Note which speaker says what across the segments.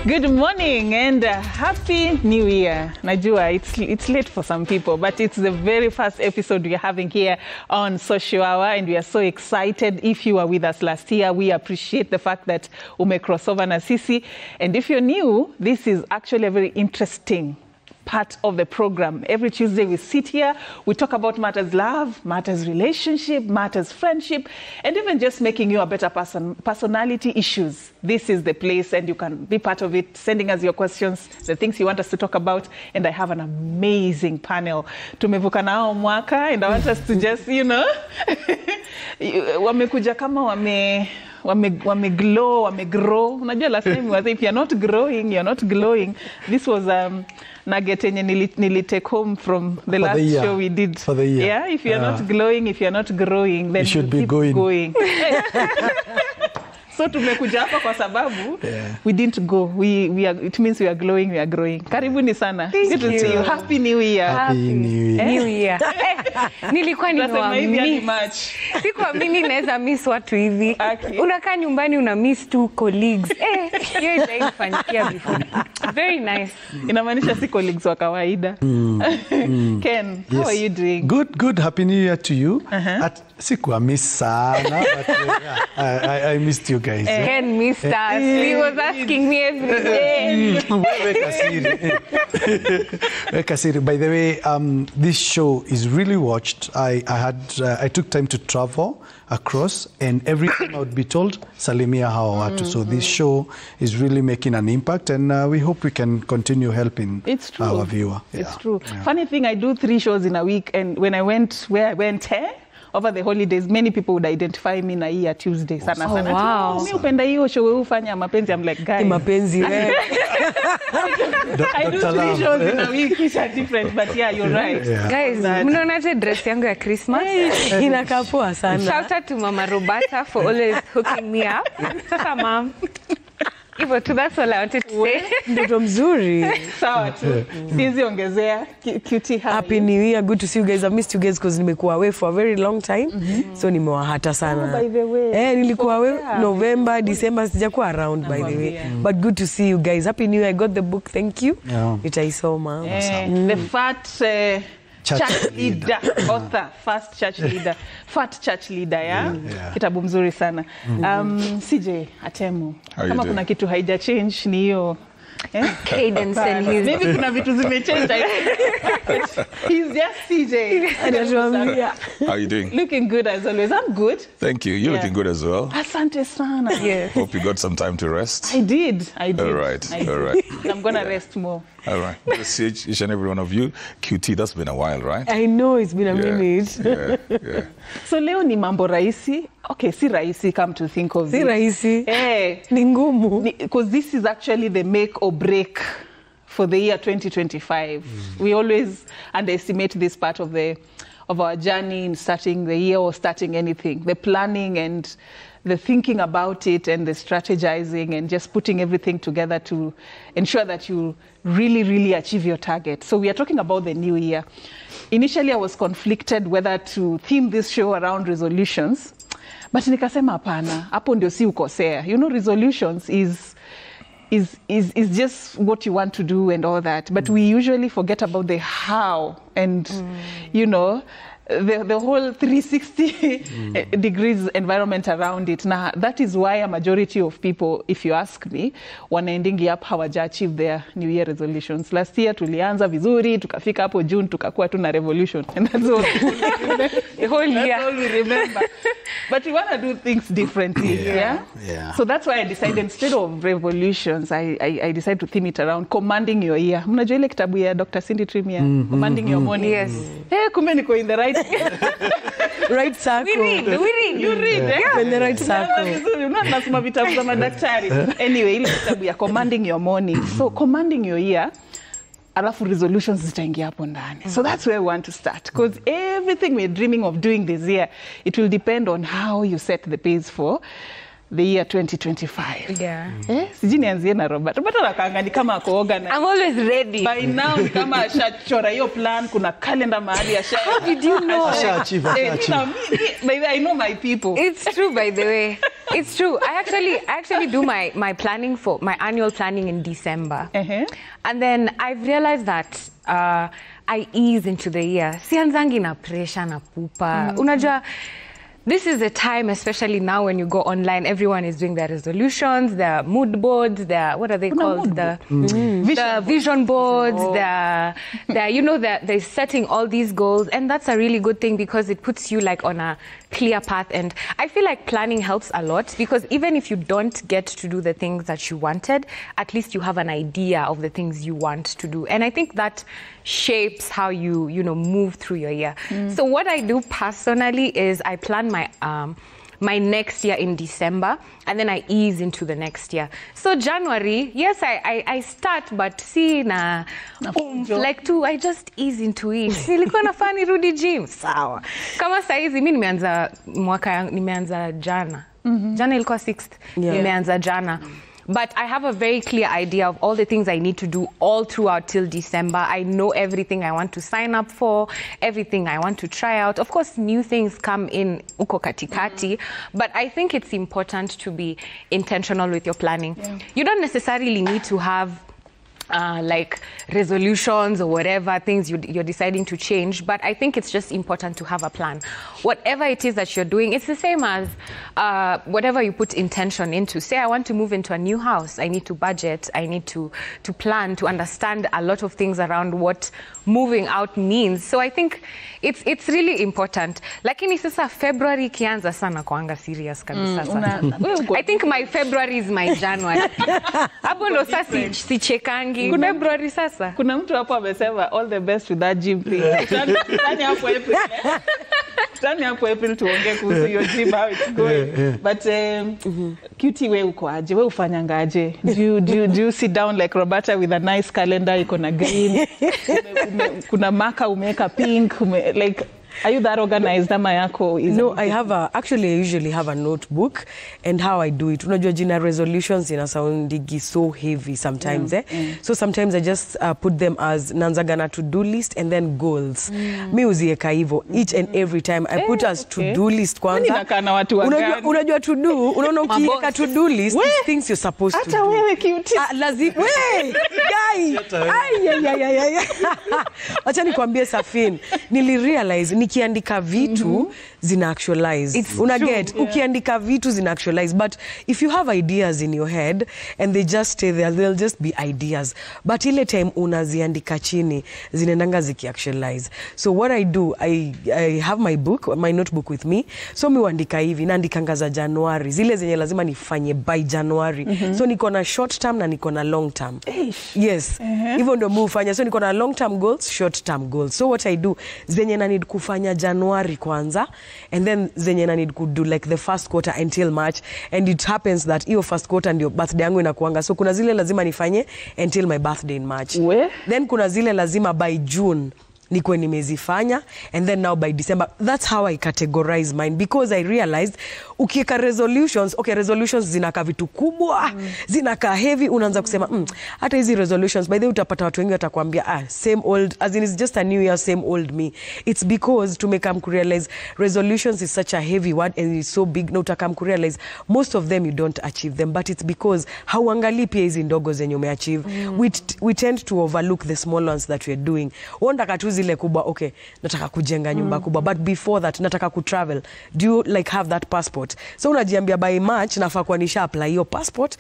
Speaker 1: Good morning and happy new year. Najua, it's late for some people, but it's the very first episode we are having here on Social Hour, and we are so excited. If you were with us last year, we appreciate the fact that ume crossover na sisi. And if you're new, this is actually a very interesting part of the program. Every Tuesday we sit here, we talk about matters love, matters relationship, matters friendship, and even just making you a better person, personality issues. This is the place, and you can be part of it, sending us your questions, the things you want us to talk about. And I have an amazing panel. Tumevuka nao mwaka, and I want us to just, wamekuja kama wame glow, wame grow. Unajua last time was if you're not growing, you're not glowing. This was nugget yenye nili take home from the last show we did.
Speaker 2: For the year.
Speaker 1: Yeah, if you're not glowing, if you're not growing, then
Speaker 2: you should be
Speaker 1: keep going. So tumekuja hapa kwa sababu we didn't go. We are, it means we are glowing, we are growing. Karibuni sana. Good to see you. Happy New Year.
Speaker 2: Happy New Year.
Speaker 3: New Year. Nilikuwa
Speaker 1: miss.
Speaker 3: Sikuamini naweza miss watu hivi.
Speaker 1: Okay.
Speaker 3: Unakaa nyumbani una miss two colleagues. Hiyo itaifanyikia before. Very nice.
Speaker 1: Inamaanisha si colleagues wa kawaida. Ken, how are you doing?
Speaker 2: Good. Happy New Year to you. Sikuwa miss sana, but I missed you guys.
Speaker 3: Ken missed us. He was asking me every day.
Speaker 2: By the way, this show is really watched. I took time to travel across, and every time I would be told, Salimia hawa watu. So this show is really making an impact, and we hope we can continue helping our viewer.
Speaker 1: It's true. Yeah. Funny thing, I do 3 shows in a week, and when I went over the holidays, many people would identify me na hii Tuesday. Sana.
Speaker 3: Wow.
Speaker 1: Mimi upenda hiyo show ufanya mapenzi. I'm like, guys.
Speaker 3: Mapenzi.
Speaker 1: I do 3 shows in a week which are different, but yeah, you're right.
Speaker 2: Yeah.
Speaker 3: Guys, mnaonaje dress yangu ya Christmas?
Speaker 4: Inakaa poa sana.
Speaker 3: Shout out to Mama Roberta for always hooking me up. Sasa mom. That's all I wanted to say.
Speaker 4: Ndoto mzuri.
Speaker 1: Sawa tu. Siwezi ongezea. Cutie,
Speaker 4: Happy New Year. Good to see you guys. I missed you guys because nimekuwa away for a very long time. So nimewahata sana.
Speaker 1: By the way.
Speaker 4: Nilikuwa away November, December, sijakuwa around by the way. But good to see you guys. Happy New Year. I got the book. Thank you.
Speaker 2: Yeah.
Speaker 4: Nitaisoma.
Speaker 1: The fat church leader, author, first church leader, fat church leader, yeah? Kitabu mzuri sana. CJ Atemu, kama kuna kitu haija change ni hiyo
Speaker 3: Cadence and his...
Speaker 1: Maybe kuna vitu zime change. He's just CJ.
Speaker 5: How are you doing?
Speaker 1: Looking good as always. I'm good.
Speaker 5: Thank you. You're looking good as well.
Speaker 1: Asante sana.
Speaker 3: Yes.
Speaker 5: Hope you got some time to rest.
Speaker 1: I did.
Speaker 5: All right.
Speaker 1: I'm going to rest more.
Speaker 5: All right. Good to see each and every one of you. QT, that's been a while, right?
Speaker 4: I know it's been a minute.
Speaker 5: Yeah.
Speaker 1: So leo ni mambo rahisi. Okay, si rahisi, come to think of it.
Speaker 4: Si rahisi. Ni ngumu.
Speaker 1: Because this is actually the make or break for the year 2025. We always underestimate this part of our journey in starting the year or starting anything. The planning and the thinking about it and the strategizing and just putting everything together to ensure that you really, really achieve your target. So we are talking about the new year. Initially, I was conflicted whether to theme this show around resolutions, but nikasema hapana, hapo ndio si ukosea. Resolutions is just what you want to do and all that, but we usually forget about the how and the whole 360 degrees environment around it. Now, that is why a majority of people, if you ask me, wanaendingi up hawaja achieve their New Year resolutions. Last year, tulianza vizuri, tukafika hapo June, tukakuwa tu na revolution. And that's all. The whole year. That's all we remember. But we want to do things differently. Yeah. So that's why I decided, instead of revolutions, I decided to theme it around commanding your year. Mnajua ile kitabu ya Dr. Cindy Trimia, Commanding Your Morning.
Speaker 3: Yes.
Speaker 1: Kumbe niko in the right
Speaker 4: circle.
Speaker 3: We read.
Speaker 1: You read,
Speaker 4: In the right circle.
Speaker 1: Unasoma vitabu za madaktari. Anyway, ile kitabu ya Commanding Your Morning. So commanding your year, alafu resolutions zitaingia hapo ndani. So that's where we want to start, because everything we're dreaming of doing this year, it will depend on how you set the pace for the year 2025.
Speaker 3: Yeah.
Speaker 1: Siji nianzie na Robert. Robert anakaanga ni kama ako organized.
Speaker 3: I'm always ready.
Speaker 1: By now ni kama ashachora hiyo plan, kuna calendar mahali asha.
Speaker 3: How did you know?
Speaker 2: Achieve.
Speaker 1: By the way, I know my people.
Speaker 3: It's true, by the way. It's true. I actually do my planning for my annual planning in December. And then I've realized that I ease into the year. Sianzangi na pressure na pupa. Unajua, this is the time, especially now when you go online, everyone is doing their resolutions, their mood boards, their, what are they called? The vision boards, they're setting all these goals. And that's a really good thing because it puts you like on a clear path. And I feel like planning helps a lot because even if you don't get to do the things that you wanted, at least you have an idea of the things you want to do. And I think that shapes how you move through your year. So what I do personally is I plan my next year in December, and then I ease into the next year. So January, yes, I start, but see na I just ease into it. Nilikuwa nafaa nirudi gym, sawa. Kama saizi mimi nimeanza jana. Jana ilikuwa 6th. Nimeanza jana. But I have a very clear idea of all the things I need to do all throughout till December. I know everything I want to sign up for, everything I want to try out. Of course, new things come in uko katikati, but I think it's important to be intentional with your planning. You don't necessarily need to have like resolutions or whatever things you're deciding to change, but I think it's just important to have a plan. Whatever it is that you're doing, it's the same as whatever you put intention into. Say I want to move into a new house, I need to budget, I need to plan, to understand a lot of things around what moving out means. So I think it's really important. Lakini sasa February kianza sana kuanga serious kabisa sasa. I think my February is my January. Hapo ndo sasa sichekangi. February sasa.
Speaker 1: Kuna mtu hapo amesema all the best with that gym thing. Tani hapo April. Tani hapo April tuongee kuhusu your gym, how it's going. But QT wewe uko aje? Wewe ufanyangaje? Do you sit down like Roberta with a nice calendar iko na green? Kuna marker umeweka pink, like are you that organized?
Speaker 4: No, I usually have a notebook, and how I do it. Unajua jina resolutions inasoundigi so heavy sometimes. So sometimes I just put them as nanzagana to-do list and then goals. Mi uzieka hivyo. Each and every time I put as to-do list kwanza. Unajua to-do, unaona ukieka to-do list, it's things you're supposed to do.
Speaker 1: Hata wewe cute.
Speaker 4: Guy. Acha nikwambie Safin, nilirealize nikiandika vitu zina actualize. Unaget, ukiandika vitu zina actualize, but if you have ideas in your head and they just stay there, they'll just be ideas. But ile time unaziandika chini zinaendanga ziki actualize. So what I do, I have my notebook with me. So mi uandika hivi, naandikanga za January, zile zenye lazima nifanye by January. So niko na short term na niko na long term. Yes. Hivyo ndo mufanya. So niko na long term goals, short term goals. So what I do, zenye na need kufanya January kwanza, and then zenye na need to do like the first quarter until March, and it happens that hiyo first quarter ndio birthday yangu inakuanga. So kuna zile lazima nifanye until my birthday in March. Then kuna zile lazima by June nikuwe nimezifanya, and then now by December. That's how I categorize mine, because I realized ukieka resolutions, resolutions zinaka vitu kubwa, zinaka heavy, unaanza kusema hata hizi resolutions by the way utapata watu wengi watakwambia same old, as in it's just a new year, same old me. It's because to make them realize resolutions is such a heavy word and it's so big, na utakam realize most of them you don't achieve them, but it's because hauangalii pia hizi ndogo zenye umeachieve. We tend to overlook the small ones that we're doing. Wondaka tu zile kubwa, nataka kujenga nyumba kubwa, but before that nataka kutravel. Do you like have that passport? So unajiambia by March nafaa kuwa nisha apply hiyo passport,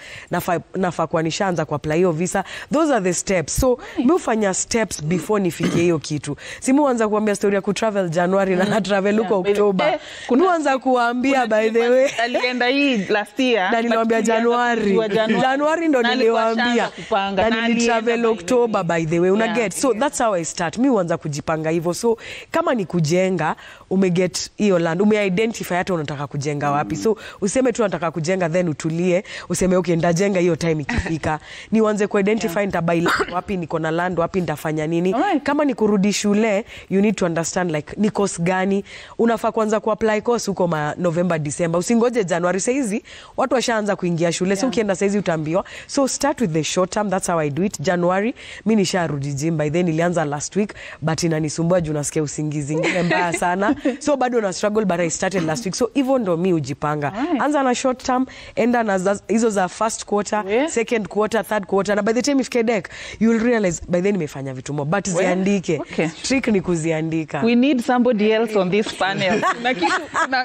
Speaker 4: nafaa kuwa nishaanza ku apply hiyo visa. Those are the steps. So mimi ufanya steps before nifikie hiyo kitu. Si muanza kuambia story ya kutravel January na travel huko October. Kuanza kuambia by the way
Speaker 1: alienda hii last year
Speaker 4: na niliwaambia January ndo niliwaambia na nilitravel October by the way, unaget. So that's how I start. Mimi huanza kujipanga hivyo. So kama ni kujenga, umeget hiyo land, umeidentify hata unataka kujenga wapi. So useme tu unataka kujenga, then utulie, useme ndajenga hiyo time ikifika. Ni uanze ku identify nitabai wapi, niko na land wapi, nitafanya nini. Kama ni kurudi shule, you need to understand like ni course gani unafaa kwanza ku apply course huko November December. Usingoje January. Saizi watu washaanza kuingia shule. So ukienda saizi utaambiwa. So start with the short term. That's how I do it. January mimi nisharudi gym by then, nilianza last week. By but inanisumbua juu nasikia usingizi ingine mbaya sana. So bado na struggle, but I started last week. So hivyo ndo mi ujipanga. Anza na short term, enda na hizo za first quarter, second quarter, third quarter. Na by the time ifike deck, you'll realize by then nimefanya vitu mo. But ziandike. Trick ni kuziandika.
Speaker 1: We need somebody else on this panel.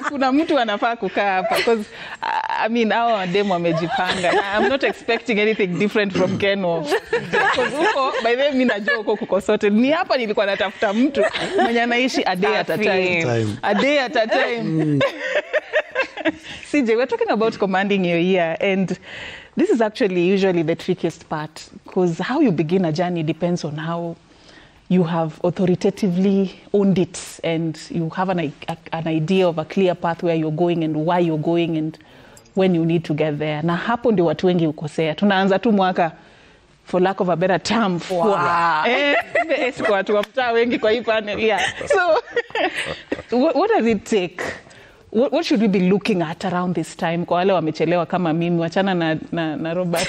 Speaker 1: Kuna mtu anafaa kukaa hapa. Because, I mean, our demo wamejipanga. I'm not expecting anything different from Keno. Because huko, by the way, mi najua huko kuko sorted. Ni hapa nilikuwa natafuta mtu mwenye anaishi a day at a time. A day at a time. CJ, we're talking about commanding your year, and this is actually usually the trickiest part, because how you begin a journey depends on how you have authoritatively owned it, and you have an idea of a clear path where you're going and why you're going and when you need to get there. Na hapo ndio watu wengi ukosea. Tunaanza tu mwaka, for lack of a better term, kwa watu wa mtaa wengi kwa hii panel. Yeah. So, what does it take? What should we be looking at around this time? Kwa wale wamechelewa kama mimi, wachana na Robert.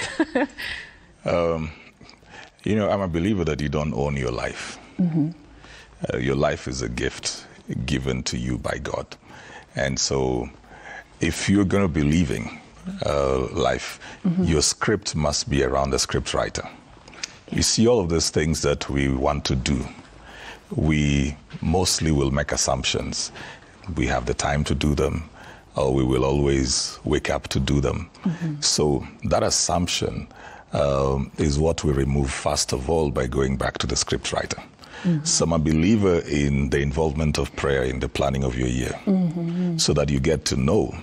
Speaker 5: You know, I'm a believer that you don't own your life. Your life is a gift given to you by God. And so, if you're going to be living life, your script must be around the script writer. You see, all of these things that we want to do, we mostly will make assumptions. We have the time to do them, or we will always wake up to do them. So that assumption is what we remove first of all by going back to the script writer. So I'm a believer in the involvement of prayer in the planning of your year, so that you get to know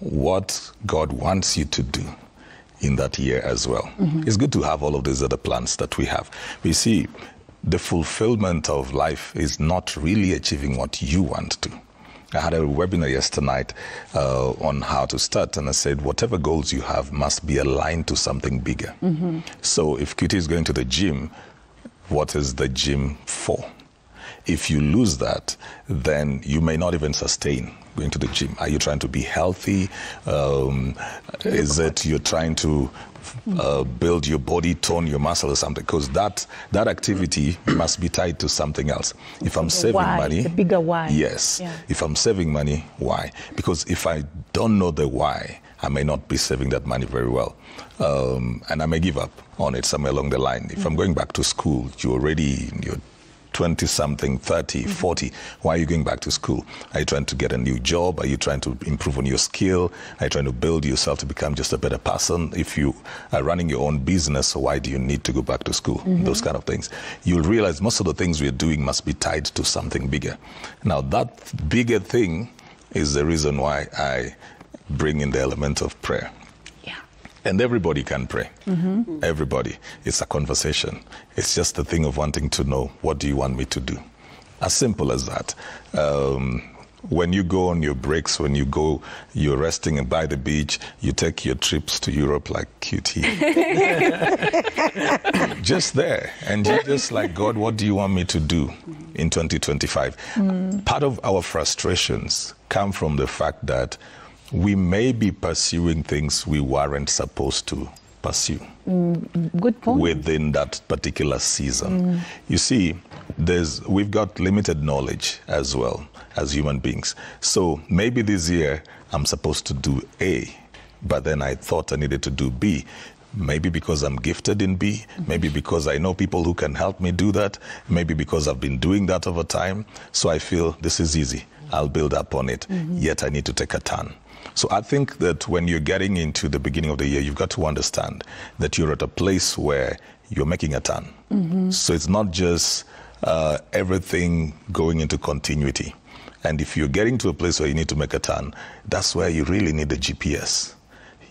Speaker 5: what God wants you to do in that year as well. It's good to have all of these other plans that we have. We see the fulfillment of life is not really achieving what you want to. I had a webinar yesterday night on how to start, and I said whatever goals you have must be aligned to something bigger. So if QT is going to the gym, what is the gym for? If you lose that, then you may not even sustain going to the gym. Are you trying to be healthy? Is it you're trying to build your body, tone your muscle or something? Because that activity must be tied to something else. If I'm saving money,
Speaker 1: the bigger why.
Speaker 5: Yes. Yeah. If I'm saving money, why? Because if I don't know the why, I may not be saving that money very well. And I may give up on it somewhere along the line. If I'm going back to school, you're already in your 20-something, 30, 40. Why are you going back to school? Are you trying to get a new job? Are you trying to improve on your skill? Are you trying to build yourself to become just a better person? If you are running your own business, why do you need to go back to school? Those kind of things. You'll realize most of the things we're doing must be tied to something bigger. Now, that bigger thing is the reason why I bring in the element of prayer. And everybody can pray. Everybody. It's a conversation. It's just the thing of wanting to know, what do you want me to do? As simple as that. When you go on your breaks, when you go, you're resting by the beach, you take your trips to Europe like QT. Just there. And you're just like, God, what do you want me to do in 2025? Part of our frustrations come from the fact that we may be pursuing things we weren't supposed to pursue.
Speaker 1: Good point.
Speaker 5: Within that particular season. You see, we've got limited knowledge as well as human beings. So maybe this year I'm supposed to do A, but then I thought I needed to do B. Maybe because I'm gifted in B, maybe because I know people who can help me do that, maybe because I've been doing that over time. So I feel this is easy. I'll build up on it, yet I need to take a turn. So I think that when you're getting into the beginning of the year, you've got to understand that you're at a place where you're making a turn. So it's not just everything going into continuity. And if you're getting to a place where you need to make a turn, that's where you really need a GPS.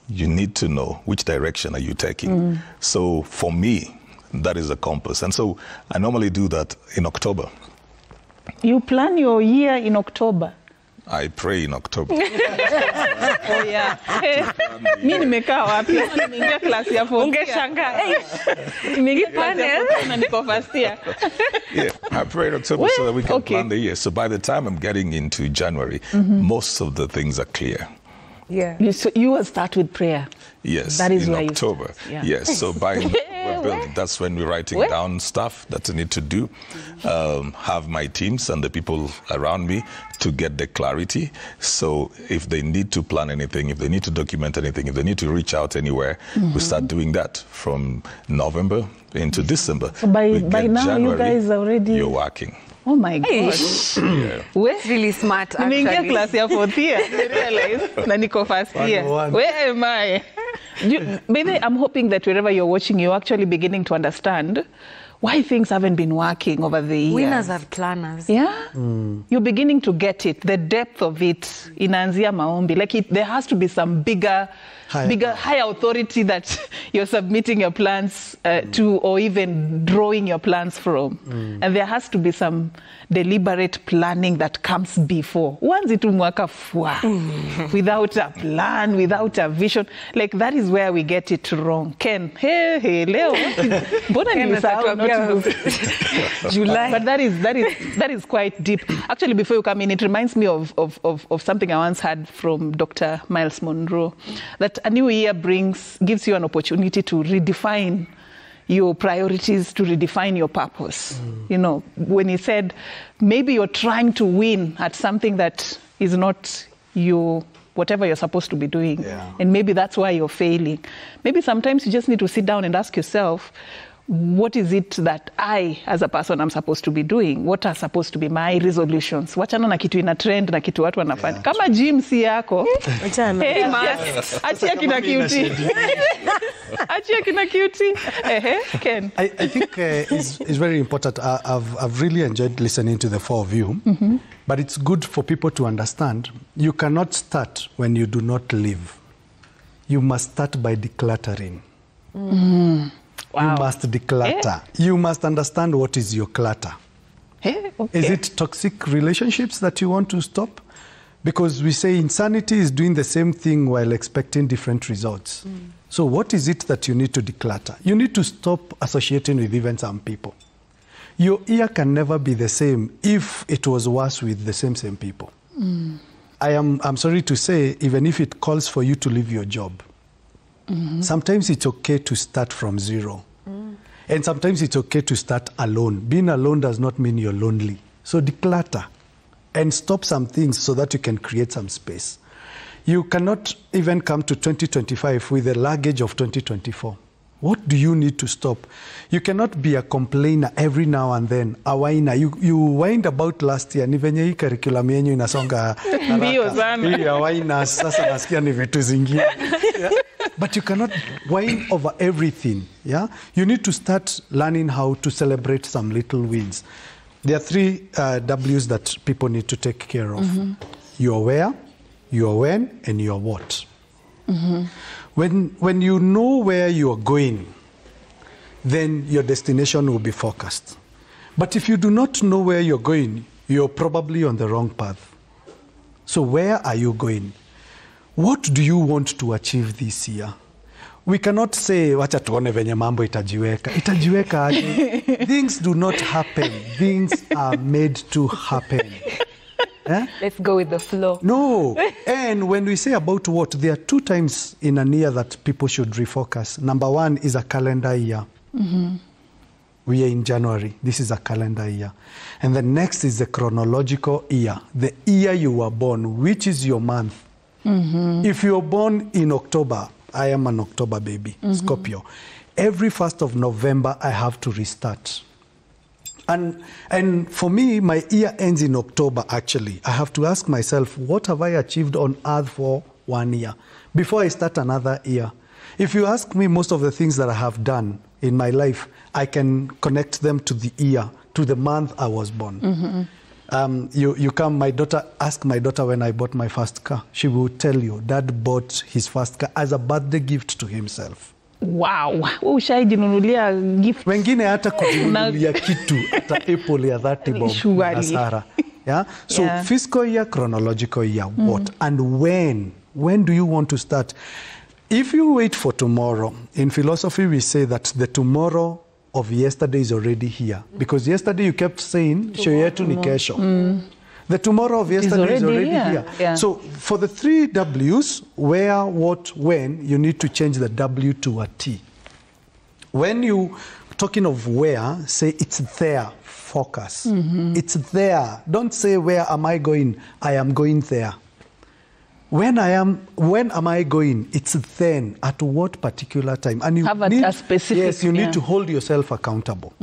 Speaker 5: You need to know which direction are you taking. So for me, that is a compass. And so I normally do that in October.
Speaker 1: You plan your year in October?
Speaker 5: I pray in October.
Speaker 1: Oh yeah. Mimi nimekaa wapi? Nimeingia klasi ya 4.
Speaker 3: Ungeshangaa.
Speaker 1: Nimeingia klasi ya 4 na niko first year.
Speaker 5: Yeah, I pray in October so that we can plan the year. So by the time I'm getting into January, most of the things are clear.
Speaker 1: Yeah. So you will start with prayer.
Speaker 5: Yes,
Speaker 1: that is
Speaker 5: in
Speaker 1: where
Speaker 5: October.
Speaker 1: Yeah.
Speaker 5: Yes, so by we're building. That's when we're writing down stuff that I need to do. Have my teams and the people around me to get the clarity. So if they need to plan anything, if they need to document anything, if they need to reach out anywhere, we start doing that from November into December.
Speaker 1: So by now,
Speaker 5: January,
Speaker 1: you guys already...
Speaker 5: You're working.
Speaker 1: Oh my God.
Speaker 5: Yeah.
Speaker 3: It's really smart, actually.
Speaker 1: Class year 4th year. I realize. Na niko first year. Where am I? Maybe I'm hoping that wherever you're watching, you're actually beginning to understand why things haven't been working over the years.
Speaker 3: Winners are planners.
Speaker 1: Yeah? You're beginning to get it, the depth of it. Inaanzia maombi. Like there has to be some bigger, higher authority that you're submitting your plans to, or even drawing your plans from. And there has to be some deliberate planning that comes before. Once it mwaka fwa, without a plan, without a vision. Like that is where we get it wrong. Ken, hey, Leo. July. But that is quite deep. Actually, before you come in, it reminds me of something I once heard from Dr. Miles Monroe, that a new year gives you an opportunity to redefine your priorities, to redefine your purpose. You know, when he said, maybe you're trying to win at something that is not whatever you're supposed to be doing. Yeah. And maybe that's why you're failing. Maybe sometimes you just need to sit down and ask yourself, what is it that I, as a person, am supposed to be doing? What are supposed to be my resolutions? Wachana na kitu ina trend na kitu watu wanafanya. Kama gym si yako. Wachana. Achia kina cutie. Achia kina cutie. Ken.
Speaker 2: I think it's very important. I've really enjoyed listening to the four of you. But it's good for people to understand. You cannot start when you do not live. You must start by decluttering. Wow. You must declutter. You must understand what is your clutter.
Speaker 1: Okay.
Speaker 2: Is it toxic relationships that you want to stop? Because we say insanity is doing the same thing while expecting different results. So what is it that you need to declutter? You need to stop associating with even some people. Your year can never be the same if it was worse with the same people. I'm sorry to say, even if it calls for you to leave your job, sometimes it's okay to start from zero. And sometimes it's okay to start alone. Being alone does not mean you're lonely. So declutter and stop some things so that you can create some space. You cannot even come to 2025 with the luggage of 2024. What do you need to stop? You cannot be a complainer every now and then. A whiner. You whined about last year. Ni venye hii curriculum yenyu inasonga haraka. Hii ya whiner sasa nasikia ni vitu zingine. But you cannot whine over everything. Yeah? You need to start learning how to celebrate some little wins. There are 3 W's that people need to take care of. You're where, you're when, and you're what. When you know where you're going, then your destination will be focused. But if you do not know where you're going, you're probably on the wrong path. So where are you going? What do you want to achieve this year? We cannot say, wacha tuone venye mambo itajiweka. Itajiweka aje? Things do not happen. Things are made to happen.
Speaker 3: Let's go with the flow.
Speaker 2: No. And when we say about what, there are 2 times in a year that people should refocus. Number 1 is a calendar year. We are in January. This is a calendar year. And the next is the chronological year. The year you were born, which is your month. If you're born in October, I am an October baby, Scorpio. Every 1st of November, I have to restart. And for me, my year ends in October, actually. I have to ask myself, what have I achieved on earth for 1 year before I start another year? If you ask me most of the things that I have done in my life, I can connect them to the year, to the month I was born. You come, ask my daughter when I bought my first car. She will tell you, Dad bought his first car as a birthday gift to himself.
Speaker 1: Wow. Ushaijinunulia gift.
Speaker 2: Wengine hata kujinunulia kitu, hata Apple ya 30 bob na Sara. Yeah? So fiscal year, chronological year, what? And when? When do you want to start? If you wait for tomorrow, in philosophy we say that the tomorrow of yesterday is already here. Because yesterday you kept saying, show yetu ni kesho. The tomorrow of yesterday is already here. Yeah. So for the 3 W's, where, what, when, you need to change the W to a T. when you talking of where, say it's there, focus. It's there. Don't say, where am I going? I am going there. When am I going? It's then, at what particular time? And you
Speaker 1: have
Speaker 2: need,
Speaker 1: a specific...
Speaker 2: Yes, you need to hold yourself accountable.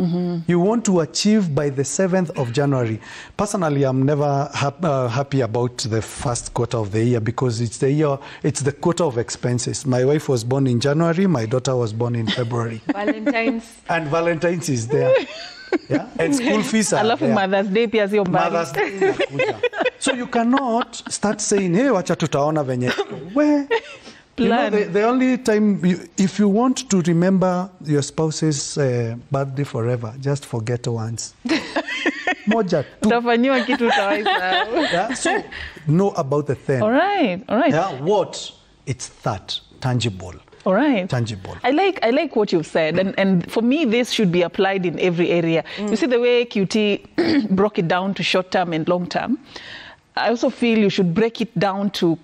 Speaker 2: You want to achieve by the 7th of January. Personally, I'm never happy about the first quarter of the year because it's the quarter of expenses. My wife was born in January, my daughter was born in February.
Speaker 3: Valentine's.
Speaker 2: And Valentine's is there. Yeah? And school fees are
Speaker 1: there. Mother's Day pia sio mbali.
Speaker 2: Mother's Day inakuja. So you cannot start saying, hey, wacha tutaona venye. Where? You know, the only time, if you want to remember your spouse's birthday forever, just forget once. Moja tu.
Speaker 1: Utafanyiwa kitu utawaisahau.
Speaker 2: Yeah? So know about the thing.
Speaker 1: All right.
Speaker 2: Yeah? What? It's that, tangible.
Speaker 1: All right.
Speaker 2: Tangible.
Speaker 1: I like what you've said, and for me, this should be applied in every area. You see the way QT broke it down to short term and long term. I also feel you should break it down to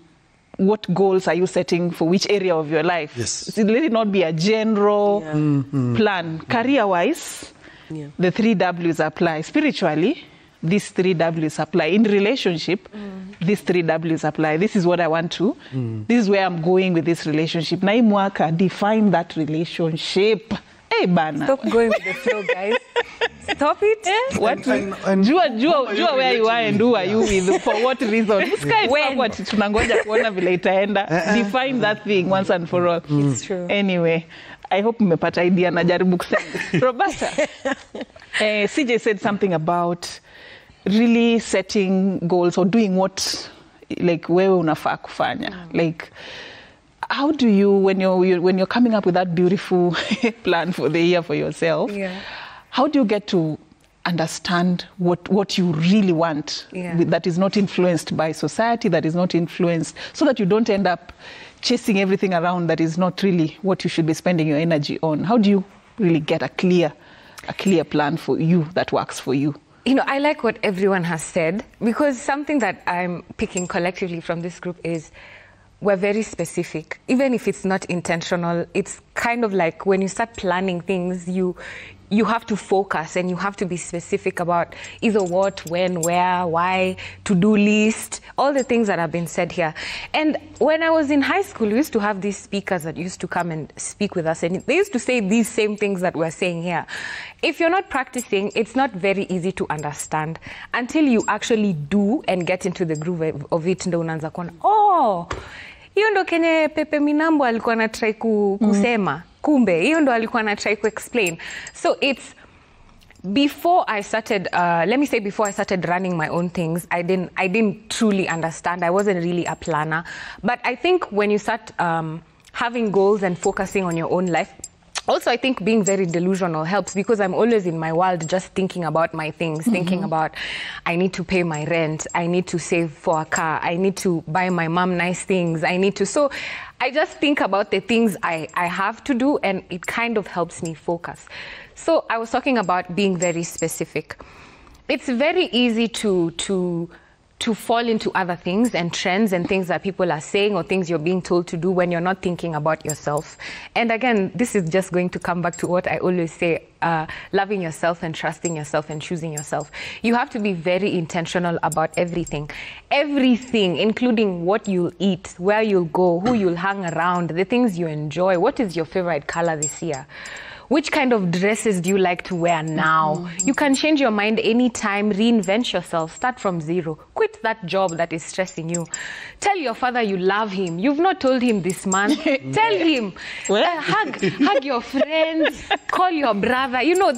Speaker 1: what goals are you setting for which area of your life.
Speaker 2: Yes.
Speaker 1: Let it not be a general plan. Career-wise, the 3 W's apply. Spiritually, these 3 W's apply. In relationship, these 3 W's apply. This is what I want to. This is where I'm going with this relationship. Na hii mwaka, define that relationship. Hey, bana.
Speaker 3: Stop going with the flow, guys. Stop it.
Speaker 1: What? Jua where you are and who are you with, for what reason. When? Tunangoja kuona vile itaenda. Define that thing once and for all.
Speaker 3: It's true.
Speaker 1: Anyway, I hope mmepata idea na jaribu kusema. Roberta, CJ said something about really setting goals or doing what, like, wewe unafaa kufanya. Like, how do you, when you're coming up with that beautiful plan for the year for yourself, how do you get to understand what you really want that is not influenced by society, that is not influenced, so that you don't end up chasing everything around that is not really what you should be spending your energy on? How do you really get a clear plan for you that works for you?
Speaker 3: You know, I like what everyone has said, because something that I'm picking collectively from this group is we're very specific. Even if it's not intentional, it's kind of like when you start planning things, you have to focus and you have to be specific about either what, when, where, why, to-do list, all the things that have been said here. And when I was in high school, we used to have these speakers that used to come and speak with us, and they used to say these same things that we're saying here. If you're not practicing, it's not very easy to understand until you actually do and get into the groove of it. Ndo unaanza kuona, oh, hiyo ndo kenye Pepe Minambo alikuwa na try kusema. Kumbe, hiyo ndo alikuwa na try to explain. So it's, before I started, let me say before I started running my own things, I didn't truly understand. I wasn't really a planner. But I think when you start having goals and focusing on your own life, also, I think being very delusional helps, because I'm always in my world just thinking about my things, thinking about, I need to pay my rent, I need to save for a car, I need to buy my mom nice things, so I just think about the things I have to do, and it kind of helps me focus. So I was talking about being very specific. It's very easy to fall into other things and trends and things that people are saying or things you're being told to do when you're not thinking about yourself. And again, this is just going to come back to what I always say, loving yourself and trusting yourself and choosing yourself. You have to be very intentional about everything. Everything, including what you'll eat, where you'll go, who you'll hang around, the things you enjoy. What is your favorite color this year? Which kind of dresses do you like to wear now? You can change your mind anytime, reinvent yourself, start from zero. Quit that job that is stressing you. Tell your father you love him. You've not told him this month. Tell him. Hug your friends, call your brother. You know,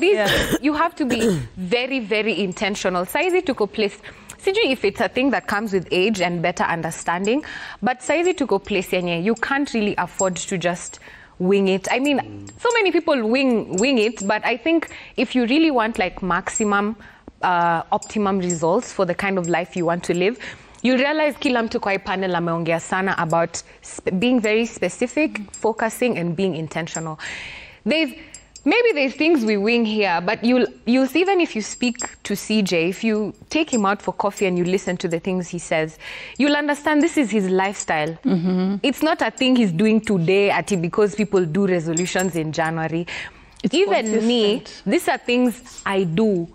Speaker 3: you have to be very, very intentional. Saizi tuko place. Sijui if it's a thing that comes with age and better understanding, but saizi tuko place yenye you can't really afford to just wing it. I mean, so many people wing it, but I think if you really want like maximum, optimum results for the kind of life you want to live, you'll realize kila mtu kwa hii panel ameongea sana about being very specific, focusing, and being intentional. Maybe there's things we wing here, but you'll see, even if you speak to CJ, if you take him out for coffee and you listen to the things he says, you'll understand this is his lifestyle. It's not a thing he's doing today because people do resolutions in January. Even me, these are things I do.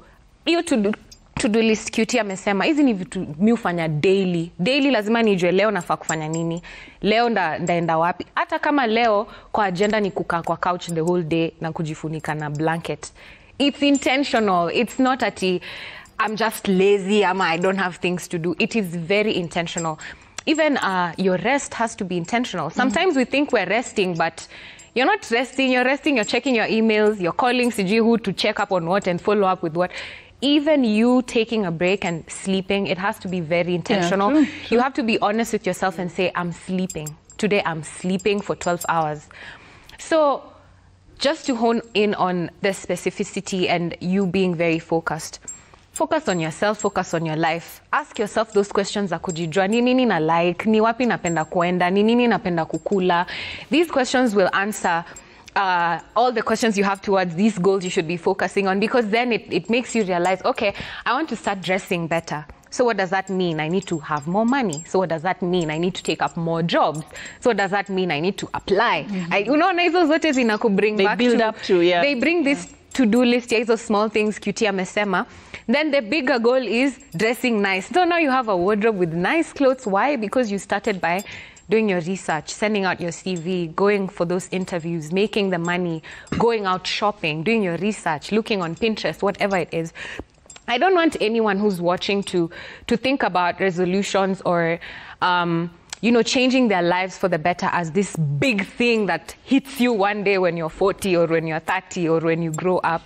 Speaker 3: You to-do list Cutie amesema, hizi ni vitu mi hufanya daily. Daily lazima nijue leo nafaa kufanya nini. Leo ndaenda wapi. Hata kama leo kwa agenda ni kukaa kwa couch the whole day na kujifunika na blanket. It's intentional. It's not at I'm just lazy, I don't have things to do. It is very intentional. Even your rest has to be intentional. Sometimes we think we're resting, but you're not resting. You're resting, you're checking your emails, you're calling CG who to check up on what and follow up with what. Even you taking a break and sleeping, it has to be very intentional.
Speaker 1: Yeah, true.
Speaker 3: You have to be honest with yourself and say, I'm sleeping. Today I'm sleeping for 12 hours. So just to hone in on the specificity and you being very focused. Focus on yourself, focus on your life. Ask yourself those questions za kujijua. Ni nini na like? Ni wapi napenda kuenda? Ni nini napenda kukula? These questions will answer all the questions you have towards these goals you should be focusing on, because then it makes you realize, okay, I want to start dressing better. So what does that mean? I need to have more money. So what does that mean? I need to take up more jobs. So what does that mean? I need to apply. You know, hizo zote zinakubring back to. They build up to, yeah. They bring this to-do list, yeah, those small things, Cutie amesema. Then the bigger goal is dressing nice. So now you have a wardrobe with nice clothes. Why? Because you started by doing your research, sending out your CV, going for those interviews, making the money, going out shopping, doing your research, looking on Pinterest, whatever it is. I don't want anyone who's watching to think about resolutions or you know, changing their lives for the better as this big thing that hits you one day when you're 40 or when you're 30 or when you grow up.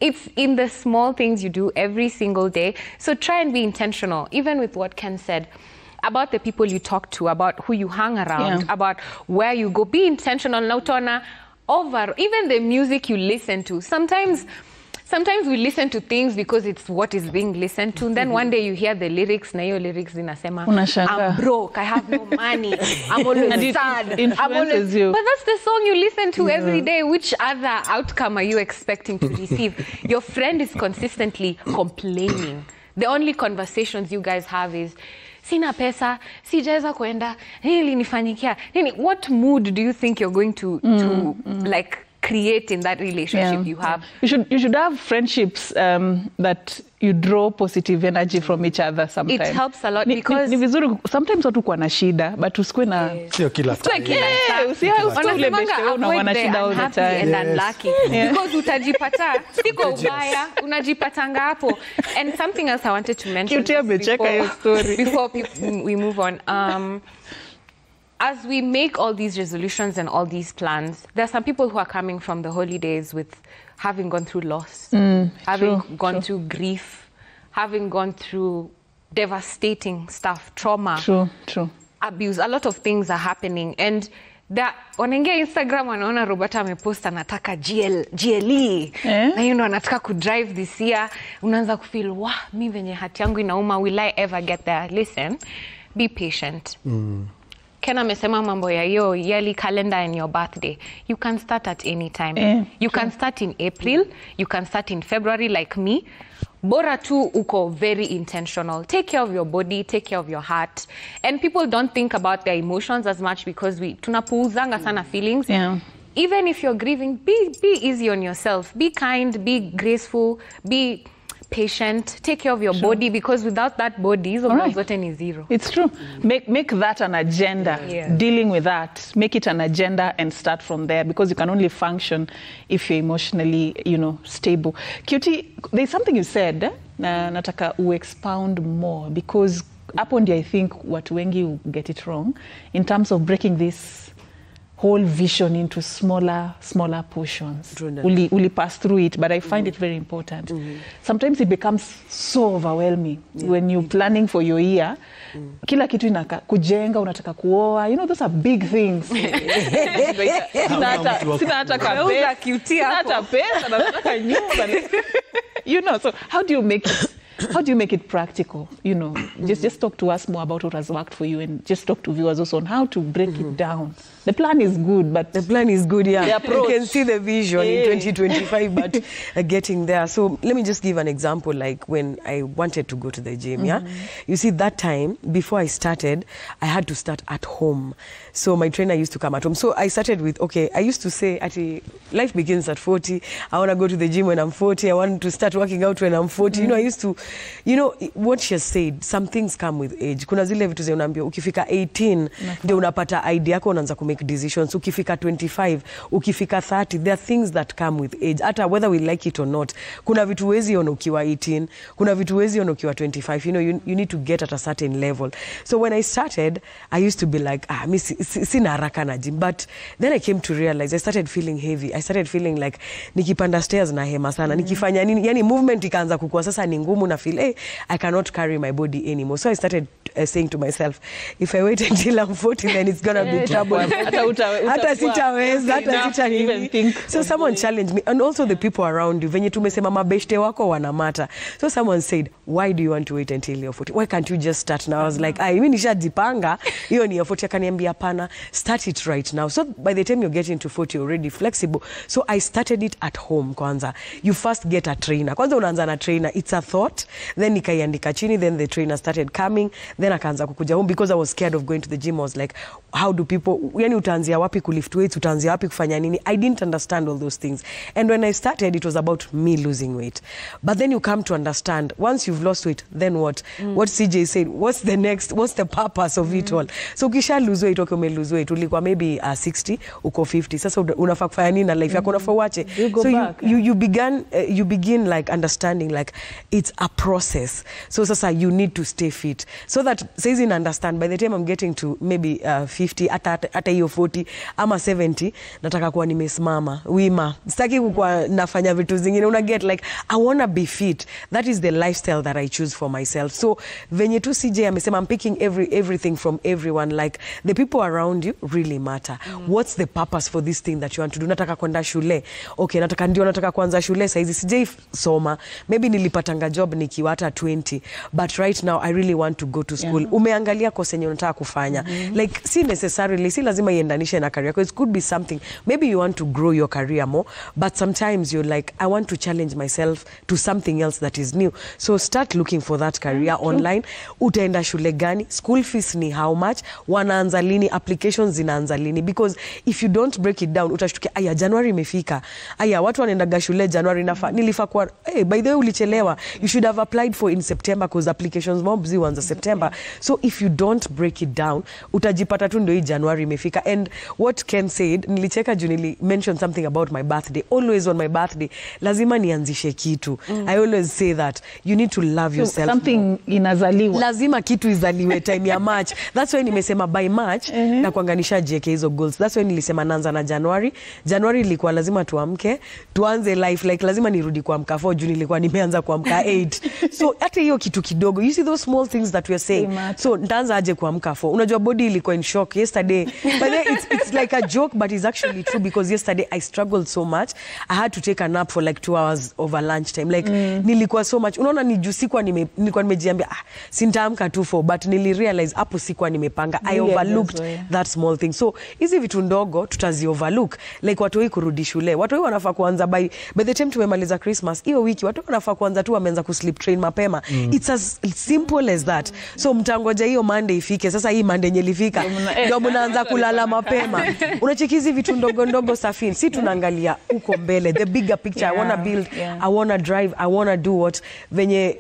Speaker 3: It's in the small things you do every single day. So try and be intentional, even with what Ken said, about the people you talk to, about who you hang around, about where you go. Be intentional. Nautona, over, even the music you listen to. Sometimes we listen to things because it's what is being listened to. And then one day you hear the lyrics, na hiyo lyrics zinasema, I'm broke, I have no money, I'm always sad. I'm always,
Speaker 1: you.
Speaker 3: But that's the song you listen to every day. Which other outcome are you expecting to receive? Your friend is consistently complaining. The only conversations you guys have is, sina pesa, sijaweza kuenda, nini nifanyikia. What mood do you think you're going to like create in that relationship you have?
Speaker 1: You should have friendships that you draw positive energy from each other sometimes.
Speaker 3: It helps a lot because
Speaker 1: ni vizuri sometimes watu kwa na shida but usikwe na
Speaker 2: sio kila time.
Speaker 3: Avoid the unhappy and unlucky because utajipata siko ubaya unajipatanga hapo. And something else I wanted to mention before we move on. As we make all these resolutions and all these plans, there are some people who are coming from the holidays with having gone through loss, having gone through grief, having gone through devastating stuff, trauma, abuse. A lot of things are happening. And wanaingia Instagram wanaona Roberta amepost anataka GLE. Na you know anataka kudrive this year. Unaanza kufeel, mi venye hati yangu inauma, will I ever get there? Listen, be patient. Ken amesema mambo ya yo yearly calendar and your birthday. You can start at any time. You can start in April. You can start in February like me. Bora tu uko very intentional. Take care of your body, take care of your heart. And people don't think about their emotions as much because tunapuuzanga sana feelings. Even if you're grieving, be easy on yourself. Be kind, be graceful, be patient, take care of your body, because without that body, zote ni zero.
Speaker 1: It's true. Make that an agenda. Dealing with that, make it an agenda and start from there, because you can only function if you're emotionally, stable. Cutie, there's something you said, nataka expound more, because hapo ndio I think watu wengi get it wrong in terms of breaking this whole vision into smaller portions. Uli pass through it, but I find it very important. Sometimes it becomes so overwhelming when you're planning for your year. Kila kitu kujenga, unataka kuoa, those are big things. Sina hata pesa, nataka nyumba. So how do you make it how do you make it practical? You know, just talk to us more about what has worked for you, and just talk to viewers also on how to break it down. The plan is good, but
Speaker 4: the plan is good, yeah.
Speaker 1: The approach.
Speaker 4: You can see the vision in 2025, but getting there. So let me just give an example, like when I wanted to go to the gym, yeah? You see, that time, before I started, I had to start at home. So my trainer used to come at home. So I started with, okay, I used to say, life begins at 40. I want to go to the gym when I'm 40. I want to start working out when I'm 40. You know, I used to, you know, what she has said, some things come with age. Kuna zile vitu za unaambia, ukifika 18, ndio unapata idea yako, unaanza make decisions. Ukifika 25, ukifika 30, there are things that come with age. Hata whether we like it or not. Kuna vitu huwezi ona ukiwa 18, kuna vitu huwezi ona ukiwa 25. You know, you need to get at a certain level. So when I started, I used to be like, sina haraka na gym. But then I came to realize, I started feeling heavy. I started feeling like, nikipanda stairs na hema sana. Nikifanya nini, yani movement ikaanza kukua sasa ni ngumu na feel, hey, I cannot carry my body anymore. So I started saying to myself, if I wait until I'm 40, then it's gonna be trouble. Hata sitaweza, hata sitaweza. So someone challenged me, and also the people around you. Venye tumesema mabeshte wako wanamata. So someone said, why do you want to wait until you're 40? Why can't you just start now? I was like, mimi nishajipanga, hiyo ni 40. Akaniambia hapana, start it right now. So by the time you're getting to 40, you're already flexible. So I started it at home kwanza. You first get a trainer. Kwanza unaanza na trainer. It's a thought. Then nikaiandika chini. Then the trainer started coming. Then akaanza kukuja home because I was scared of going to the gym. I was like, how do people, yani utaanzia wapi kulift weights, utaanzia wapi kufanya nini? I didn't understand all those things. And when I started, it was about me losing weight. But then you come to understand, once you've lost weight, then what? What CJ said, what's the next, what's the purpose of it all? So ukisha lose weight, okay, ume lose weight, ulikuwa maybe 60, uko 50. Sasa unafaa kufanya nini na life yako, unafaa uache. So you begin like understanding like it's a process. So sasa you need to stay fit. So that says in understand, by the time I'm getting to maybe 50, hata hiyo 40, ama 70, nataka kuwa nimesimama, wima. Sitaki kuwa nafanya vitu zingine. Una get like, I want to be fit. That is the lifestyle that I choose for myself. So venye tu CJ amesema, I'm picking everything from everyone. Like the people around you really matter. What's the purpose for this thing that you want to do? Nataka kwenda shule. Okay, nataka kuanza shule saizi. CJ soma. Maybe nilipatanga job nikiwa hata 20. But right now I really want to go to school. Umeangalia kosa yenye unataka kufanya. Like si necessarily, si lazima iendanishe na career. Because it could be something. Maybe you want to grow your career more. But sometimes you're like, I want to challenge myself to something else that is new. So start looking for that career online. Utaenda shule gani? School fees ni how much? Wanaanza lini? Applications zinaanza lini? Because if you don't break it down, utashtukia, aya, January imefika. Aya, watu wanaendaga shule January nilifaa kwa, hey, by the way ulichelewa. You should have applied for in September because applications mobs zianza September. So if you don't break it down, utajipata tu ndio hii January imefika. And what Ken said, nilicheka juu mentioned something about my birthday. Always on my birthday, lazima nianzishe kitu. I always say that you need to love yourself.
Speaker 1: So something inazaliwa.
Speaker 4: Lazima kitu izaliwe time ya March. That's why nimesema by March na kuanganisha JK hizo goals. That's why nilisema naanza na January. January ilikuwa lazima tuamke, tuanze life like lazima nirudi kuamka 4, June ilikuwa nimeanza kuamka 8. So hata hiyo kitu kidogo. You see those small things that we are saying. So nitaanza aje kuamka 4. Unajua body ilikuwa in shock yesterday. But then it's like a joke, but it's actually true because yesterday I struggled so much. I had to take a nap for like 2 hours over lunchtime. Like nilikuwa so much. Unaona ni juu sikuwa nilikuwa nimejiambia sintaamka tu 4, but nilirealize hapo sikuwa nimepanga. I overlooked that small thing. So hizi vitu ndogo tutazi overlook. Like watu wao kurudi shule. Watu wao wanafaa kuanza by the time tumemaliza Christmas hiyo wiki, watu wanafaa kuanza tu wameanza kusleep train mapema. It's as simple as that. So mtangoja hiyo Monday ifike. Sasa hii Monday nyelifika ndio mnaanza kulala mapema. Unachekizi vitu ndogo ndogo safini. Si tunaangalia uko mbele, the bigger picture. I want to build, I want to drive, I want to do what. Venye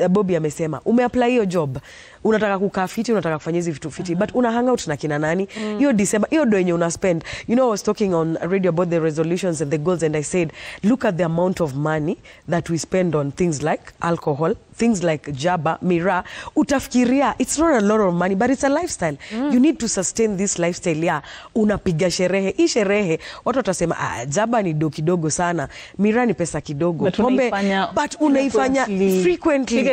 Speaker 4: Bobby amesema, umeapply hiyo job. Unataka kukaa fiti, unataka kufanya hizi vitu fiti, but una hang out na kina nani? Hiyo December, hiyo do yenye una spend. You know, I was talking on radio about the resolutions and the goals, and I said, look at the amount of money that we spend on things like alcohol, things like jaba, miraa. Utafikiria, it's not a lot of money, but it's a lifestyle. You need to sustain this lifestyle. Yeah, unapiga sherehe. Hii sherehe, watu watasema, jaba ni kidogo sana, miraa ni pesa kidogo. But unaifanya frequently,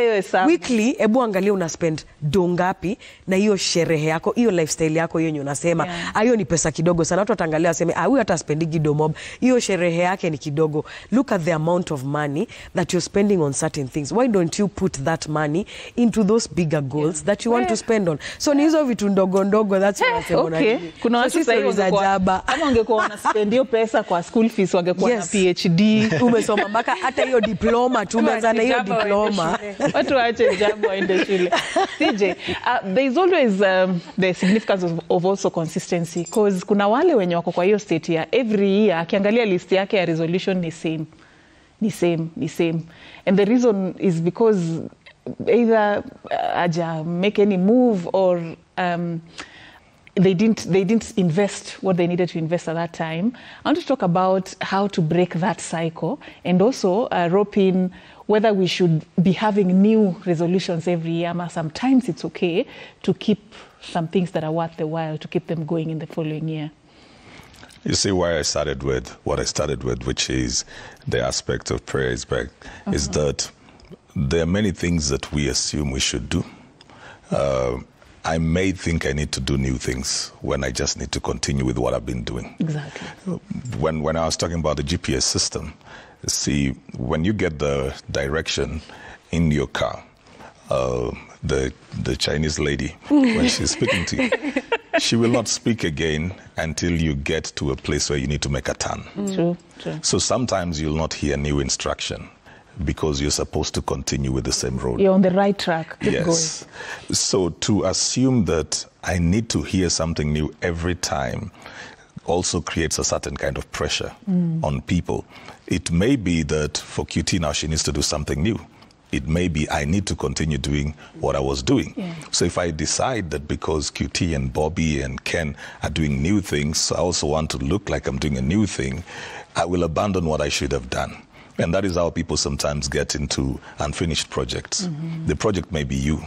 Speaker 4: weekly, ebu angalia una spend dongapi na hiyo sherehe yako, hiyo lifestyle yako hiyo yenye unasema hiyo ni pesa kidogo sana. Watu wataangalia waseme huyu hata spendigi domob, hiyo sherehe yake ni kidogo. Look at the amount of money that you're spending on certain things. Why don't you put that money into those bigger goals that you want to spend on? So ni hizo vitu ndogo ndogo, that's what I'm
Speaker 1: okay. Kuna watu sasa hivi kama ungekuwa wana spend hiyo pesa kwa school fees wangekuwa na PhD.
Speaker 4: Umesoma mpaka hata hiyo diploma, tumeanza na hiyo diploma.
Speaker 1: Watu waache jabu waende shule. CJ, there is always the significance of also consistency, because kuna wale wenye wako kwa hiyo state ya every year akiangalia list yake ya resolution ni same. And the reason is because either aja make any move or they didn't invest what they needed to invest at that time. I want to talk about how to break that cycle, and also rope in whether we should be having new resolutions every year. Sometimes it's okay to keep some things that are worth the while, to keep them going in the following year.
Speaker 5: You see why I started with what I started with, which is the aspect of prayer is that there are many things that we assume we should do. I may think I need to do new things when I just need to continue with what I've been doing.
Speaker 1: Exactly.
Speaker 5: When I was talking about the GPS system, see, when you get the direction in your car, the Chinese lady, when she's speaking to you, she will not speak again until you get to a place where you need to make a turn.
Speaker 1: True.
Speaker 5: So sometimes you'll not hear new instruction because you're supposed to continue with the same road.
Speaker 1: You're on the right track. Keep going.
Speaker 5: So to assume that I need to hear something new every time also creates a certain kind of pressure on people. It may be that for QT now she needs to do something new. It may be I need to continue doing what I was doing.
Speaker 1: Yeah.
Speaker 5: So if I decide that because QT and Bobby and Ken are doing new things, I also want to look like I'm doing a new thing, I will abandon what I should have done. And that is how people sometimes get into unfinished projects. The project may be you.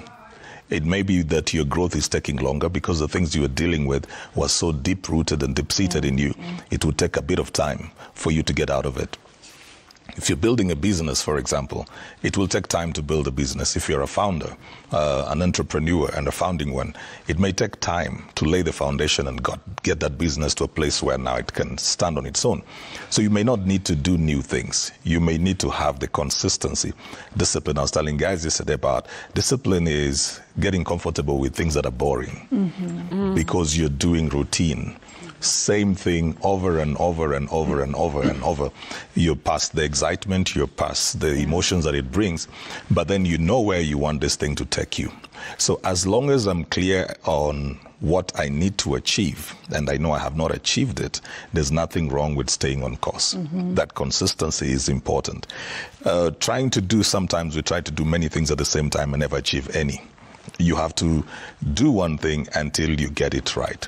Speaker 5: It may be that your growth is taking longer because the things you are dealing with was so deep-rooted and deep-seated in you. It will take a bit of time for you to get out of it. If you're building a business, for example, it will take time to build a business. If you're a founder, an entrepreneur and a founding one, it may take time to lay the foundation and get that business to a place where now it can stand on its own. So you may not need to do new things. You may need to have the consistency, discipline. I was telling guys yesterday about discipline is getting comfortable with things that are boring because you're doing routine. Same thing over and over and over and over and over. You're past the excitement, you're past the emotions that it brings, but then you know where you want this thing to take you. So as long as I'm clear on what I need to achieve, and I know I have not achieved it, there's nothing wrong with staying on course. That consistency is important. Sometimes we try to do many things at the same time and never achieve any. You have to do one thing until you get it right.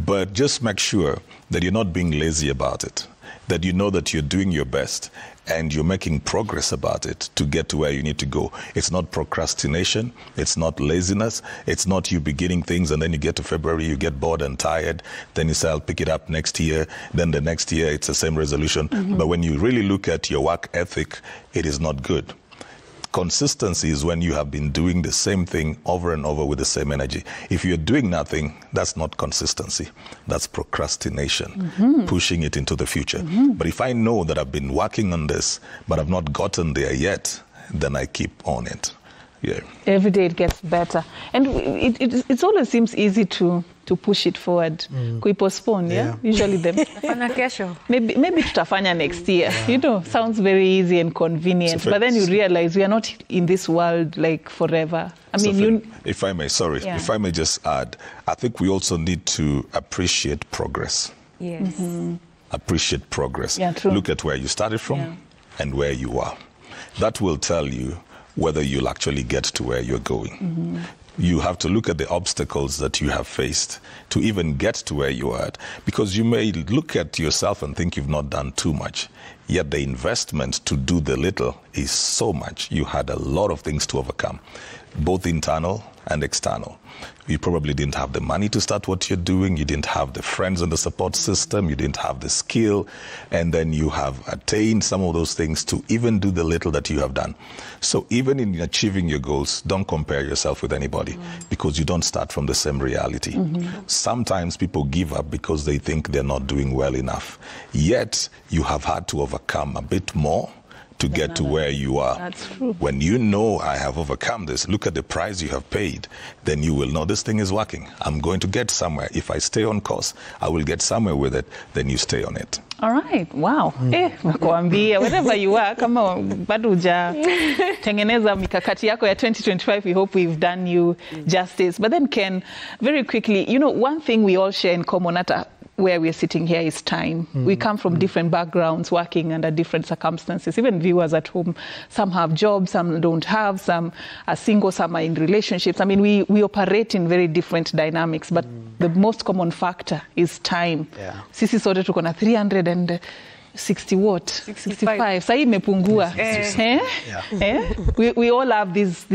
Speaker 5: But just make sure that you're not being lazy about it, that you know that you're doing your best and you're making progress about it to get to where you need to go. It's not procrastination. It's not laziness. It's not you beginning things and then you get to February, you get bored and tired. Then you say, I'll pick it up next year. Then the next year, it's the same resolution. But when you really look at your work ethic, it is not good. Consistency is when you have been doing the same thing over and over with the same energy. If you're doing nothing, that's not consistency. That's procrastination, pushing it into the future. But if I know that I've been working on this, but I've not gotten there yet, then I keep on it. Yeah. Every
Speaker 1: day it gets better. And it always seems easy to push it forward. Postpone, yeah? Usually maybe tutafanya next year. You know, sounds very easy and convenient. But then you realize we are not in this world like forever. I mean,
Speaker 5: if I may just add, I think we also need to appreciate progress.
Speaker 3: Yes.
Speaker 5: Appreciate progress.
Speaker 1: Yeah, true.
Speaker 5: Look at where you started from and where you are. That will tell you whether you'll actually get to where you're going. You have to look at the obstacles that you have faced to even get to where you are at. Because you may look at yourself and think you've not done too much, yet the investment to do the little is so much. You had a lot of things to overcome, both internal and external. You probably didn't have the money to start what you're doing. You didn't have the friends and the support system. You didn't have the skill. And then you have attained some of those things to even do the little that you have done. So even in achieving your goals, don't compare yourself with anybody because you don't start from the same reality. Sometimes people give up because they think they're not doing well enough. Yet you have had to overcome a bit more to get to where you are.
Speaker 1: That's true.
Speaker 5: When you know I have overcome this, look at the price you have paid, then you will know this thing is working. I'm going to get somewhere. If I stay on course, I will get somewhere with it. Then you stay on it.
Speaker 1: All right. Wow. Nakuambia, wherever you are, kama bado hujatengeneza mikakati yako ya 2025, we hope we've done you justice. But then Ken, very quickly, you know, one thing we all share in common at where we're sitting here is time. We come from different backgrounds, working under different circumstances. Even viewers at home, some have jobs, some don't have, some are single, some are in relationships. I mean, we operate in very different dynamics, but the most common factor is time.
Speaker 2: Yeah.
Speaker 1: Sisi sote tuko na 360 what? 65. Sasa imepungua. We all have this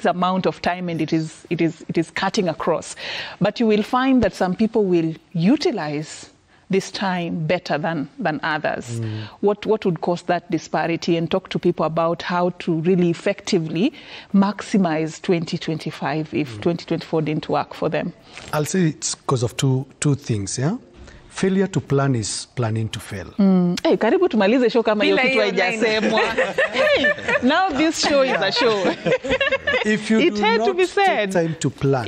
Speaker 1: amount of time, and it is cutting across. But you will find that some people will utilize this time better than others. What would cause that disparity? And talk to people about how to really effectively maximize 2025 if 2024 didn't work for them.
Speaker 2: I'll say it's because of two things, yeah? Failure to plan is planning to fail.
Speaker 1: Hey, karibu tumalize show kama hiyo kitu haijasemwa. Hey, now this show is a show.
Speaker 2: If you do not take time to plan,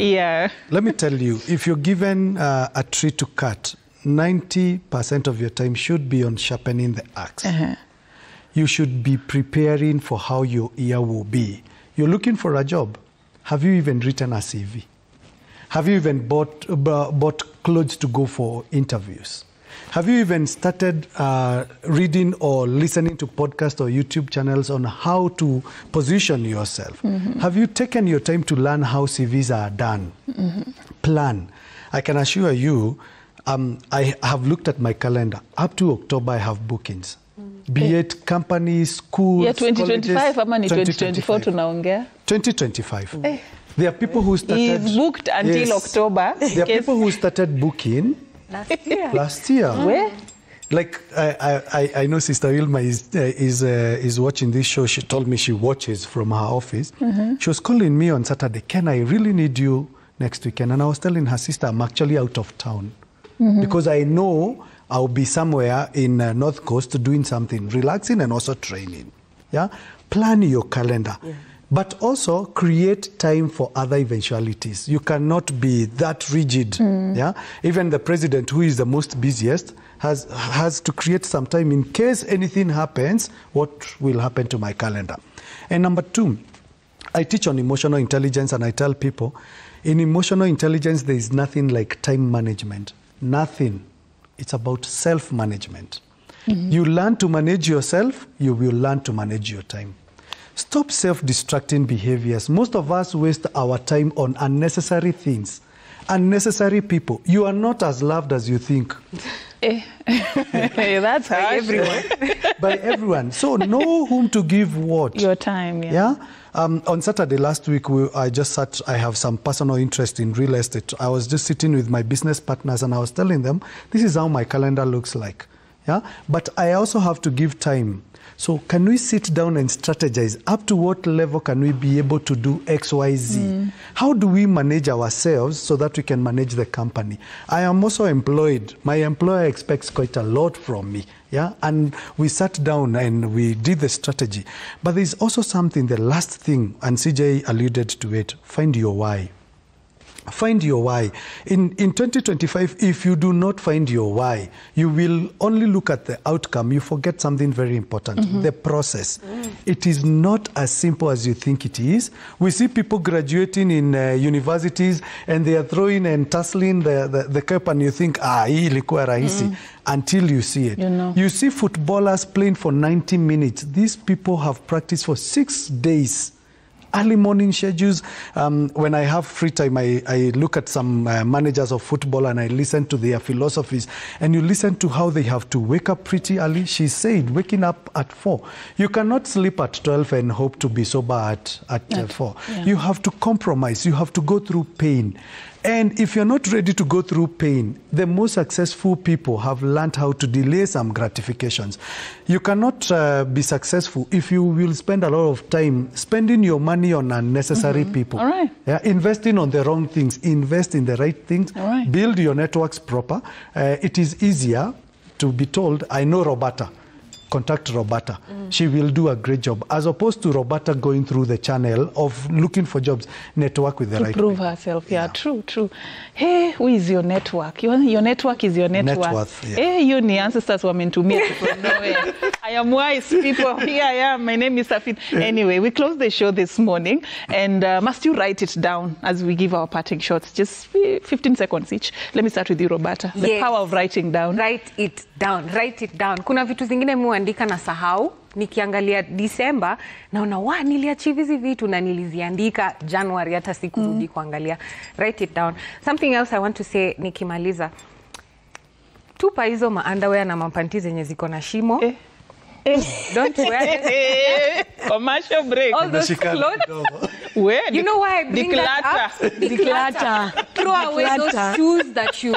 Speaker 2: let me tell you, if you're given a tree to cut, 90% of your time should be on sharpening the axe. You should be preparing for how your year will be. You're looking for a job. Have you even written a CV? Have you even bought clothes to go for interviews? Have you even started reading or listening to podcasts or YouTube channels on how to position yourself? Have you taken your time to learn how CVs are done? Plan. I can assure you, I have looked at my calendar. Up to October, I have bookings. Be it companies, schools,
Speaker 1: 2025 ama ni 2024 tunaongea?
Speaker 2: 2025. There are people who started...
Speaker 1: He's booked until October.
Speaker 2: There are people who started booking last year.
Speaker 1: Where?
Speaker 2: Like, I know Sister Wilma is watching this show. She told me she watches from her office. She was calling me on Saturday, Ken, I really need you next weekend. And I was telling her sister, I'm actually out of town. Because I know I'll be somewhere in North Coast doing something, relaxing and also training. Yeah? Plan your calendar. But also create time for other eventualities. You cannot be that rigid. Yeah? Even the president, who is the most busiest, has to create some time in case anything happens, what will happen to my calendar. And number two, I teach on emotional intelligence, and I tell people, in emotional intelligence, there is nothing like time management. Nothing. It's about self-management. You learn to manage yourself, you will learn to manage your time. Stop self-destructing behaviors. Most of us waste our time on unnecessary things, unnecessary people. You are not as loved as you think.
Speaker 1: That's by everyone.
Speaker 2: By everyone. So know whom to give what.
Speaker 1: Your time, yeah.
Speaker 2: On Saturday last week, I have some personal interest in real estate. I was just sitting with my business partners and I was telling them, this is how my calendar looks like. Yeah? But I also have to give time. So can we sit down and strategize? Up to what level can we be able to do X, Y, Z? How do we manage ourselves so that we can manage the company? I am also employed. My employer expects quite a lot from me. Yeah? And we sat down and we did the strategy. But there's also something, the last thing, and CJ alluded to it, find your why. Find your why. In 2025, if you do not find your why, you will only look at the outcome. You forget something very important, the process. It is not as simple as you think it is. We see people graduating in universities and they are throwing and tussling the cup and you think, hii ilikuwa rahisi, until you see it. You see footballers playing for 90 minutes. These people have practiced for 6 days early morning schedules. When I have free time, I look at some managers of football and I listen to their philosophies. And you listen to how they have to wake up pretty early. She said, waking up at 4. You cannot sleep at 12 and hope to be sober at 4. Yeah. You have to compromise. You have to go through pain. And if you're not ready to go through pain, the most successful people have learned how to delay some gratifications. You cannot be successful if you will spend a lot of time spending your money on unnecessary people.
Speaker 1: All right.
Speaker 2: Yeah, investing on the wrong things. Invest in the right things.
Speaker 1: All right.
Speaker 2: Build your networks proper. It is easier to be told, I know Roberta. Contact Roberta. She will do a great job. As opposed to Roberta going through the channel of looking for jobs, network with the right
Speaker 1: people. To prove
Speaker 2: people.
Speaker 1: herself, yeah, true. Hey, who is your network? Your network is your network.
Speaker 2: Net worth, yeah.
Speaker 1: Hey, you ni ancestors wamentumia from nowhere. I am wise people. Here I am. My name is Safin. Anyway, we close the show this morning, and must you write it down as we give our parting shots? Just 15 seconds each. Let me start with you, Roberta. The power of writing down.
Speaker 3: Write it down. Write it down. Kuna vitu zingine muandika na sahau. Nikiangalia December naona niliachieve hizi vitu na niliziandika January hata sikurudi kuangalia. Write it down. Something else I want to say nikimaliza. Tupa hizo underwear na mapanti zenye ziko na shimo. Don't wear it.
Speaker 1: Commercial break.
Speaker 3: All those clothes.
Speaker 1: Where?
Speaker 3: You know why I bring that up? Declutter. Throw away those shoes that you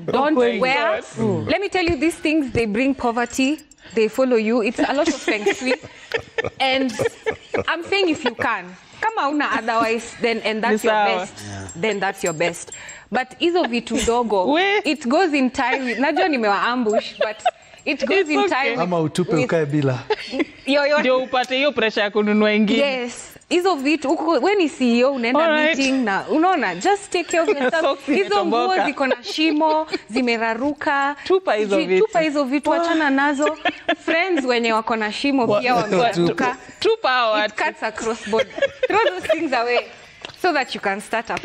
Speaker 3: don't wear. Let me tell you, these things, they bring poverty. They follow you. It's a lot of feng shui. And I'm saying if you can, kama una otherwise, then and that's your best. Then that's your best. But hizo vitu dogo, it goes in time with, najua nimewa ambush, but it goes in time.
Speaker 2: Ama utupe ukae bila.
Speaker 1: Ndio upate hiyo pressure ya kununua ingine.
Speaker 3: Yes. Hizo vitu when ni CEO unaenda meeting na unaona just take care of yourself. Hizo nguo ziko na shimo, zimeraruka.
Speaker 1: Tupa hizo vitu.
Speaker 3: Achana nazo. Friends wenye wako na shimo pia wameraruka.
Speaker 1: Tupa hao.
Speaker 3: It cuts across board. Throw those things away. So that you can start up.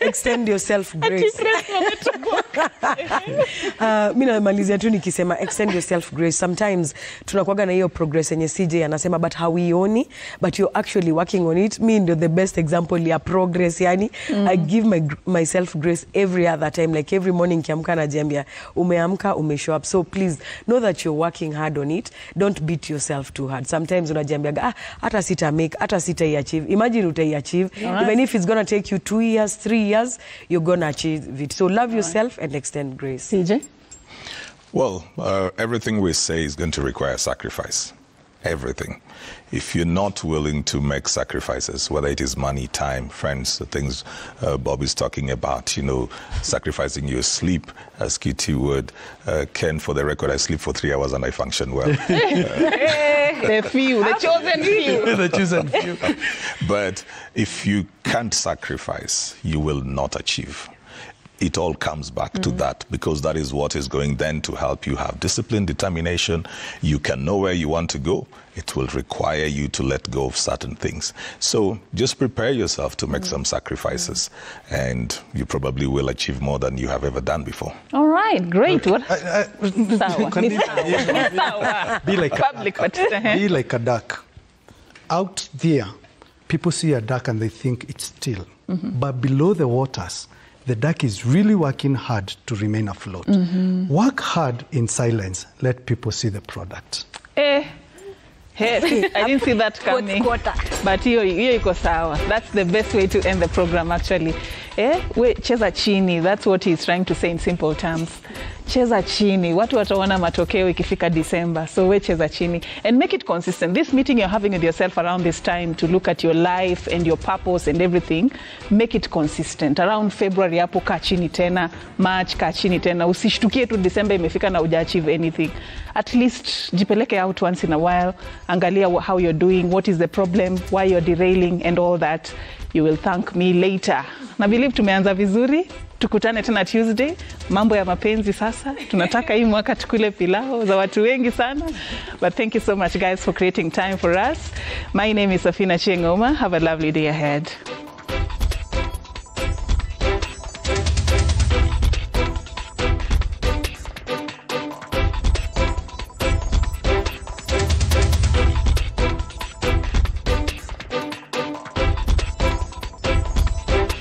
Speaker 4: Extend yourself grace. Mimi namalizia tu nikisema extend yourself grace. Sometimes tunakuaga na hiyo progress yenye CJ anasema but hauioni, but you're actually working on it. Me ndio the best example ya progress yani. I give myself grace every other time, like every morning kiamka najiambia umeamka umeshow up. So please know that you're working hard on it. Don't beat yourself too hard. Sometimes unajiambia hata sita make, hata sita achieve. Imagine utai achieve. Even if it's going to take you 2 years, 3 years, you're going to achieve it. So love yourself and extend grace.
Speaker 1: CJ?
Speaker 5: Well, everything we say is going to require sacrifice. Everything. If you're not willing to make sacrifices, whether it is money, time, friends, the things Bob is talking about, sacrificing your sleep, as QT would. Ken, for the record, I sleep for 3 hours and I function well.
Speaker 1: The chosen few.
Speaker 2: The chosen few.
Speaker 5: But if you can't sacrifice, you will not achieve. It all comes back to that, because that is what is going then to help you have discipline, determination. You can know where you want to go. It will require you to let go of certain things. So just prepare yourself to make some sacrifices, and you probably will achieve more than you have ever done before.
Speaker 1: All right, great.
Speaker 2: Be like a duck. Out there, people see a duck and they think it's still. But below the waters, the duck is really working hard to remain afloat. Work hard in silence. Let people see the product.
Speaker 1: Hey, I didn't see that coming. But hiyo iko sawa. That's the best way to end the program, actually. Cheza chini. That's what he's trying to say in simple terms. Cheza chini. Watu wataona matokeo ikifika December. So cheza chini. And make it consistent. This meeting you're having with yourself around this time to look at your life and your purpose and everything, make it consistent. Around February hapo kaa chini tena, March kaa chini tena. Usishtukie tu December imefika na uja achieve anything. At least jipeleke out once in a while. Angalia how you're doing, what is the problem, why you're derailing and all that. You will thank me later. Na believe tumeanza vizuri. Tukutane tena Tuesday. Mambo ya mapenzi sasa. Tunataka hii mwaka tukule pilau za watu wengi sana. But thank you so much guys for creating time for us. My name is Safina Chiengoma. Have a lovely day ahead.